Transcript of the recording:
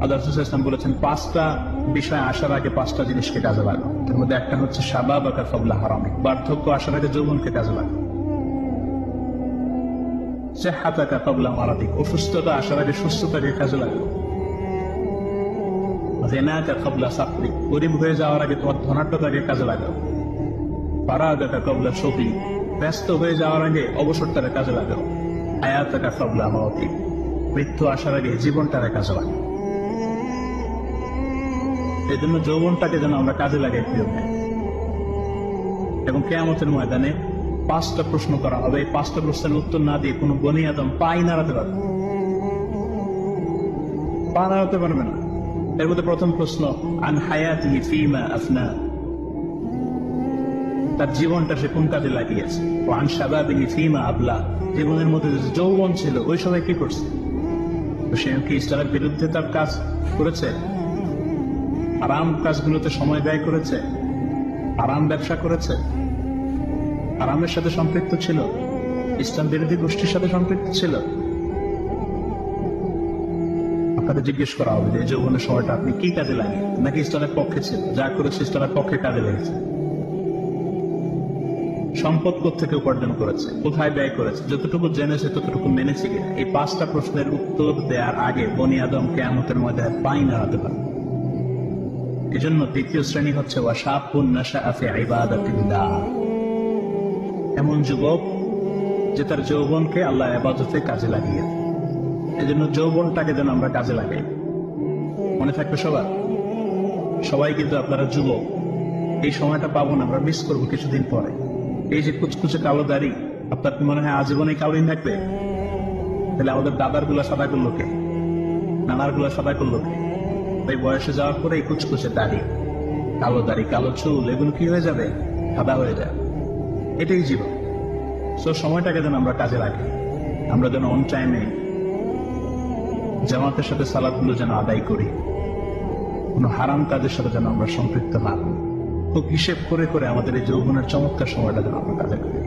আল্লাহ রাসূল সাল্লাল্লাহু আলাইহি ওয়াসাল্লাম বলেছেন, 5টা বিষয় আসার আগে 5টা জিনিসকে কাজে লাগাও। তার মধ্যে একটা হচ্ছে শাবাবাকা ক্বাবলা হারামিক, বার্ধক্য আসার আগে যৌবনকে কাজে লাগাও। সিহহাতাকা ক্বাবলা মারাদিক, অসুস্থতা আসার আগে সুস্থতাকে কাজে লাগাও। গিনাকা ক্বাবলা সাকরিক, গরিব হয়ে যাওয়ার আগে তোমার ধনাঢ্যতাকে কাজে লাগাও। ফারাগাকা ক্বাবলা শুগলিক, ব্যস্ত হয়ে যাওয়ার আগে অবসরটাকে কাজে লাগাও। হায়াতাকা ক্বাবলা মাউতিক, মৃত্যু আসার আগে জীবনটাকে কাজে লাগাও। এই জন্য যৌবনটাকে যেন আমরা কাজে লাগাই প্রিয় ভাই। এবং কিয়ামতের ময়দানে 5টা প্রশ্ন করা হবে। এই 5টা প্রশ্নের উত্তর না দিয়ে কোনো বনি আদম পাই নাড়াতে পারবে না, পা নাড়াতে পারবে না। এর মধ্যে প্রথম প্রশ্ন, আন হায়াতিহি ফীমা আফনা, তার জীবনটা সে কোন কাজে লাগিয়েছে। ও আন শাবাবিহি ফীমা আবলা, জীবনের মধ্যে যে যৌবন ছিল ওই সময় কি করছে। তো সে কি ইসলামের বিরুদ্ধে তার কাজ করেছে, আরাম কাজগুলোতে সময় ব্যয় করেছে, আরাম ব্যবসা করেছে, আরামের সাথে সম্পৃক্ত ছিল, ইসলাম বিরোধী গোষ্ঠীর সাথে সম্পৃক্ত ছিল। আপনাদের জিজ্ঞেস করা হবে যে যৌবনের সময়টা আপনি কি কাজে লাগিয়ে, নাকি ইসলামের পক্ষে ছিল, যা করেছে ইসলামের পক্ষে কাজে লেগেছে। সম্পদ থেকে উপার্জন করেছে, কোথায় ব্যয় করেছে, যতটুকু জেনেছে ততটুকু মেনেছে কিনা। এই 5টা প্রশ্নের উত্তর দেওয়ার আগে বনি আদম কিয়ামতের ময়দানে পাই নাড়াতে পারে। এজন্য দ্বিতীয় শ্রেণী হচ্ছে ওয়াশাবুন নাশাআ ফি ইবাদাতিল্লাহ, এমন যুবক যে তার যৌবনকে আল্লাহ ইবাদতে কাজে লাগিয়ে। এজন্য যৌবনটাকে যেন আমরা কাজে লাগাই। মনে থাকবে সবাই কিন্তু আপনারা যুবক, এই সময়টা পাবো না, আমরা মিস করবো কিছুদিন পরে। এই যে কুচকুচে কালো দাড়ি, আপনার কি মনে হয় আজীবনে কালোই থাকবে? তাহলে আমাদের দাদার গুলা সাদা করলো কে, নানার গুলা সাদা করলো কে? এই বয়সে যাওয়ার পরে এই কুচকুচে দাড়ি, কালো চুল, এগুলো কি হয়ে যাবে? সাদা হয়ে যাবে। এটাই জীবন। সো সময়টাকে যেন আমরা কাজে রাখি। আমরা যেন অন টাইমে জামাতের সাথে সালাতগুলো যেন আদায় করি, কোন হারাম কাজের সাথে যেন আমরা সম্পৃক্ত না হই। খুব হিসেব করে করে আমাদের এই যৌবনের চমৎকার সময়টা যেন আমরা কাজে করি।